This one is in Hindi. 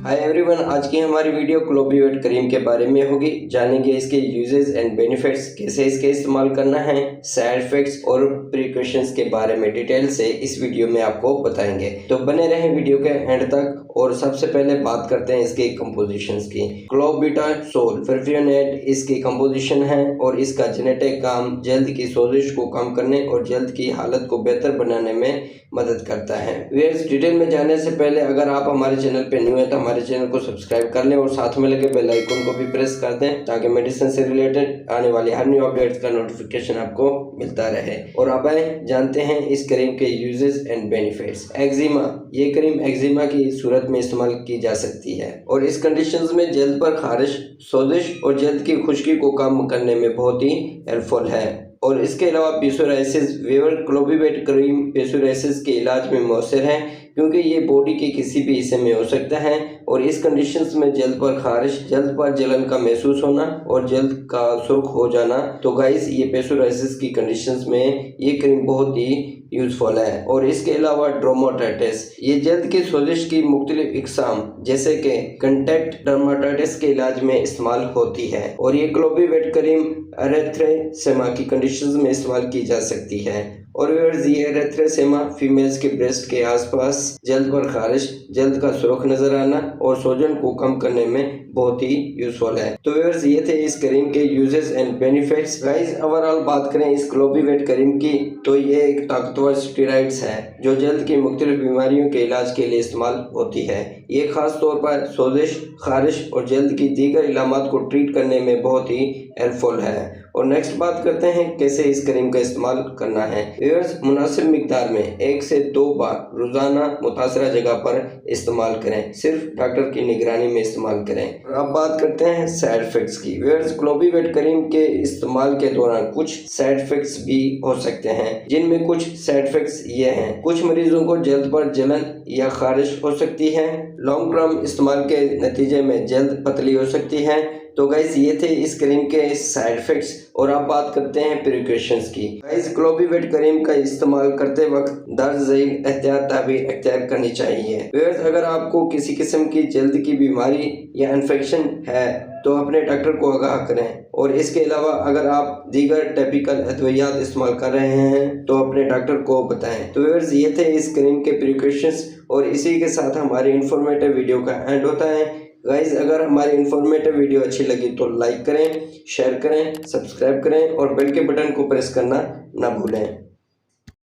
हाय एवरीवन, आज की हमारी वीडियो क्लोबीवेट क्रीम के बारे में होगी। जानेंगे इसके यूजेस एंड बेनिफिट्स, कैसे इसके इस्तेमाल करना है, साइड इफेक्ट्स और प्रिकॉशंस के बारे में डिटेल से इस वीडियो में आपको बताएंगे। तो बने रहें वीडियो के एंड तक। और सबसे पहले बात करते हैं इसके कंपोजिशंस की। क्लोबुटासोल परफ्यूनेट इसकी कंपोजिशन है और इसका जेनेटिक काम जल्द की सोजिश को कम करने और जल्द की हालत को बेहतर बनाने में मदद करता है। व्यूअर्स, डिटेल में जाने से पहले अगर आप हमारे चैनल पे न्यू है तो हमारे चैनल को सब्सक्राइब कर लें और साथ में लगे बेल आइकन को भी प्रेस कर दें ताकि मेडिसिन से रिलेटेड आने वाली हर न्यू अपडेट्स का नोटिफिकेशन आपको मिलता रहे। और अब आए जानते हैं इस क्रीम के यूजेस एंड बेनिफिट्स। एक्जिमा, ये क्रीम एक्जिमा की सूरत में इस्तेमाल की जा सकती है और इस कंडीशंस में जल्द पर खारिश, सोजिश और जल्द की खुश्की को कम करने में बहुत ही हेल्पफुल है। और इसके अलावा पिसोराइसिस, व्यूअर क्लोबीवेट क्रीम पिसोराइसिस के इलाज में मौसर है क्योंकि ये बॉडी के किसी भी हिस्से में हो सकता है और इस कंडीशंस में जल्द पर खारिश, जल्द पर जलन का महसूस होना और जल्द का सुर्ख हो जाना। तो गाइस, ये पिसोराइसिस की कंडीशंस में ये क्रीम बहुत ही यूजफुल है। और इसके अलावा डर्माटाइटिस, ये जल्द की सोजिश की मुख्तलिफ इकसाम जैसे कि कंटैक्ट डर्माटाइटिस के इलाज में इस्तेमाल होती है और ये क्लोबीवेट क्रीम एरेथ्रेसेमा की कंडीशंस में इस्तेमाल की जा सकती है। और व्यूअर्स, ये एरेथ्रेसेमा फीमेल्स के ब्रेस्ट के आसपास जल्द पर खारिश, जल्द का सुर्ख नजर आना और सोजन को कम करने में बहुत ही यूजफुल है। तो व्यूअर्स, ये थे इस क्रीम के uses and benefits. Guys, overall बात करें इस क्लोबीवेट क्रीम की तो ये एक ताकतवर स्टेरॉइड्स है जो जल्द की मुख्तलिफ बीमारियों के इलाज के लिए इस्तेमाल होती है। ये खास तौर पर सोजिश, खारिश और जल्द की दीगर इलामात को ट्रीट करने में बहुत ही हेल्पफुल है। और नेक्स्ट बात करते हैं कैसे इस क्रीम का इस्तेमाल करना है। व्यूअर्स, मुनासिब मिकदार में 1 से 2 बार रोजाना मुतासरा जगह पर इस्तेमाल करें। सिर्फ डॉक्टर की निगरानी में इस्तेमाल करें। और अब बात करते हैं साइड इफेक्ट्स की। व्यूअर्स, क्लोबीवेट क्रीम के इस्तेमाल के दौरान कुछ साइड इफेक्ट्स भी हो सकते हैं, जिनमें कुछ साइड इफेक्ट्स ये हैं। कुछ मरीजों को जल्द पर जलन या खारिश हो सकती है। लॉन्ग टर्म इस्तेमाल के नतीजे में जल्द पतली हो सकती है। तो गाइस, ये थे इस क्रीम के साइड इफेक्ट्स। और अब बात करते हैं प्रिकॉशंस की। गाइस, क्लोबीवेट क्रीम का इस्तेमाल करते वक्त दर्ज झेल एहतियात तदबीर अख्तियार करनी चाहिए। व्यूअर्स, अगर आपको किसी किस्म की जल्द की बीमारी या इन्फेक्शन है तो अपने डॉक्टर को आगाह करें। और इसके अलावा अगर आप दीगर टिपिकल अद्वियात इस्तेमाल कर रहे हैं तो अपने डॉक्टर को बताएं। तो व्यूअर्स, ये थे इस क्रीम के प्रिकॉशंस और इसी के साथ हमारी इंफॉर्मेटिव वीडियो का एंड होता है। गाइज, अगर हमारी इंफॉर्मेटिव वीडियो अच्छी लगी तो लाइक करें, शेयर करें, सब्सक्राइब करें और बेल के बटन को प्रेस करना ना भूलें।